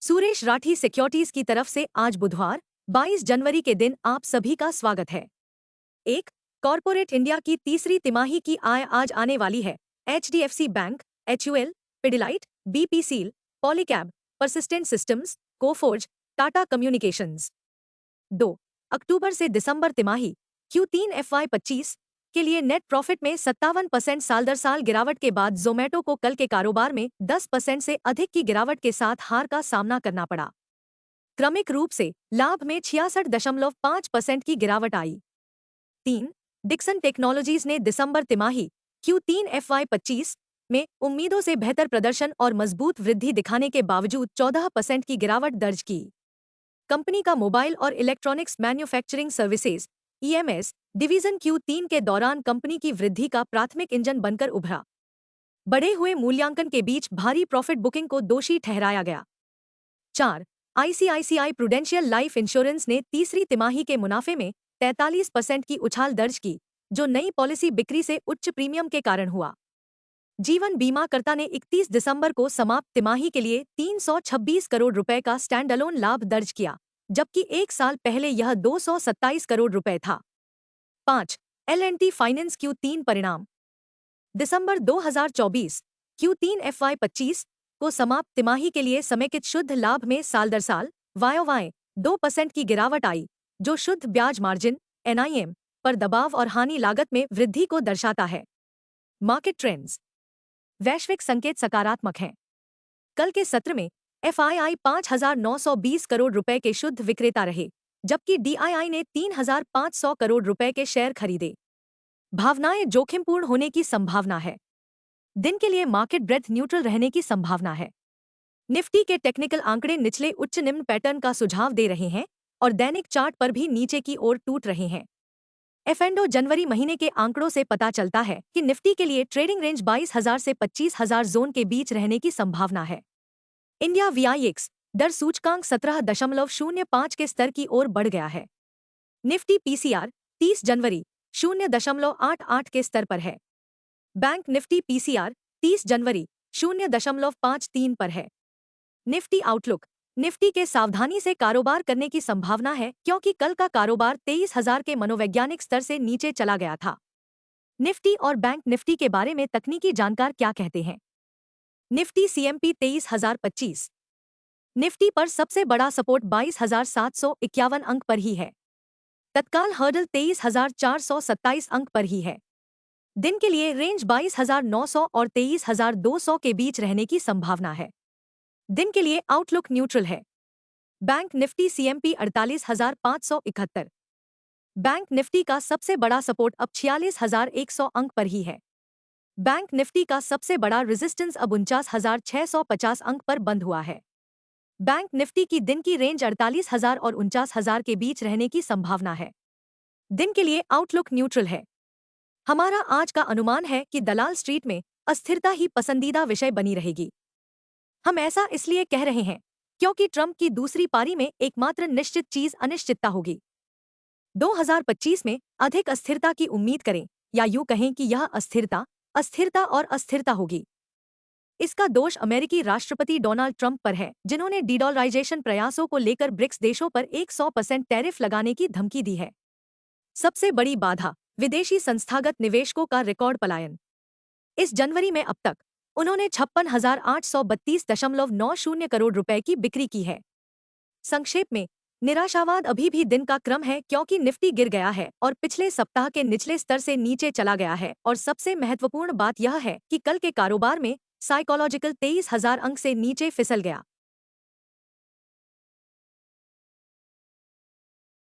Suresh Rathi securities की तरफ से आज बुधवार 22 जनवरी के दिन आप सभी का स्वागत है। एक कॉर्पोरेट इंडिया की तीसरी तिमाही की आय आज आने वाली है। HDFC bank, HUL, Pidilite, BPCL, Polycab, persistent systems, Coforge, Tata communications. 2 अक्टूबर से दिसंबर तिमाही Q3 FY25 के लिए नेट प्रॉफिट में 57% साल दर साल गिरावट के बाद जोमैटो को कल के कारोबार में 10% से अधिक की गिरावट के साथ हार का सामना करना पड़ा। क्रमिक रूप से लाभ में 66.5% की गिरावट आई। 3 डिक्सन टेक्नोलॉजीज ने दिसंबर तिमाही Q3 FY25 में उम्मीदों से बेहतर प्रदर्शन और मजबूत वृद्धि दिखाने के बावजूद 14% की दर्ज की। कंपनी का मोबाइल और electronics manufacturing services EMS division Q3 के दौरान कंपनी की वृद्धि का प्राथमिक इंजन बनकर उभरा। बढ़े हुए मूल्यांकन के बीच भारी प्रॉफिट बुकिंग को दोषी ठहराया गया। 4 ICICI प्रूडेंशियल लाइफ इंश्योरेंस ने तीसरी तिमाही के मुनाफे में 43% की उछाल दर्ज की, जो नई पॉलिसी बिक्री से उच्च प्रीमियम के कारण हुआ। जीवन बीमाकर्ता ने 31 दिसंबर को समाप्त तिमाही के लिए 326 करोड़ रुपए का स्टैंड अलोन लाभ दर्ज किया, जबकि एक साल पहले यह 227 करोड़ रुपए था। 5 L&T फाइनेंस Q3 परिणाम। दिसंबर 2024 Q3 FY25 को समाप्त तिमाही के लिए समेकित शुद्ध लाभ में साल दर साल YOY 2% की गिरावट आई, जो शुद्ध ब्याज मार्जिन NIM पर दबाव और हानि लागत में वृद्धि को दर्शाता है। Market trends. वैश्विक संकेत सकारात्मक हैं। कल के सत्र में FII 5,920 करोड़ रुपए के शुद्ध विक्रेता रहे, जबकि DII ने 3,500 करोड़ रुपए के शेयर खरीदे। भावनाएं जोखिमपूर्ण होने की संभावना है। दिन के लिए मार्केट ब्रेथ न्यूट्रल रहने की संभावना है। निफ्टी के टेक्निकल आंकड़े निचले उच्च निम्न पैटर्न का सुझाव दे रहे हैं और दैनिक चार्ट पर भी नीचे की ओर टूट रहे हैं। F&O जनवरी महीने के आंकड़ों से पता चलता है कि निफ्टी के लिए ट्रेडिंग रेंज 22,000 से 25,000 जोन के बीच रहने की संभावना है। इंडिया VIX दर सूचकांक 17.05 के स्तर की ओर बढ़ गया है। निफ्टी PCR 30 जनवरी 0.88 के स्तर पर है। बैंक निफ्टी PCR 30 जनवरी 0.53 पर है। Nifty outlook. निफ्टी के सावधानी से कारोबार करने की संभावना है, क्योंकि कल का कारोबार 23,000 के मनोवैज्ञानिक स्तर से नीचे चला गया था। निफ्टी और बैंक निफ्टी के बारे में तकनीकी जानकार क्या कहते हैं। Nifty CMP 23,025। निफ्टी पर सबसे बड़ा सपोर्ट 22,751 अंक पर ही है। तत्काल हर्डल 23,427 अंक पर ही है। दिन के लिए रेंज 22,900 और 23,200 के बीच रहने की संभावना है। दिन के लिए आउटलुक न्यूट्रल है। Bank Nifty CMP 48,571। Bank Nifty का सबसे बड़ा सपोर्ट अब 46,100 अंक पर ही है। बैंक निफ्टी का सबसे बड़ा रेजिस्टेंस अब 49,650 अंक पर बंद हुआ है। बैंक निफ्टी की दिन की रेंज 48,000 और 49,000 के बीच रहने की संभावना है। दिन के लिए आउटलुक न्यूट्रल है। हमारा आज का अनुमान है कि दलाल स्ट्रीट में अस्थिरता ही पसंदीदा विषय बनी रहेगी। हम ऐसा इसलिए कह रहे हैं क्योंकि ट्रंप की दूसरी पारी में एकमात्र निश्चित चीज अनिश्चितता होगी। 2025 में अधिक अस्थिरता की उम्मीद करें, या यूं कहें कि यह अस्थिरता और अस्थिरता होगी। इसका दोष अमेरिकी राष्ट्रपति डोनाल्ड ट्रंप पर है, जिन्होंने डीडॉलराइजेशन प्रयासों को लेकर ब्रिक्स देशों पर 100% टैरिफ लगाने की धमकी दी है। सबसे बड़ी बाधा विदेशी संस्थागत निवेशकों का रिकॉर्ड पलायन। इस जनवरी में अब तक उन्होंने 56,832.90 करोड़ रुपए की बिक्री की है। संक्षेप में, निराशावाद अभी भी दिन का क्रम है, क्योंकि निफ्टी गिर गया है और पिछले सप्ताह के निचले स्तर से नीचे चला गया है, और सबसे महत्वपूर्ण बात यह है कि कल के कारोबार में साइकोलॉजिकल 23,000 अंक से नीचे फिसल गया।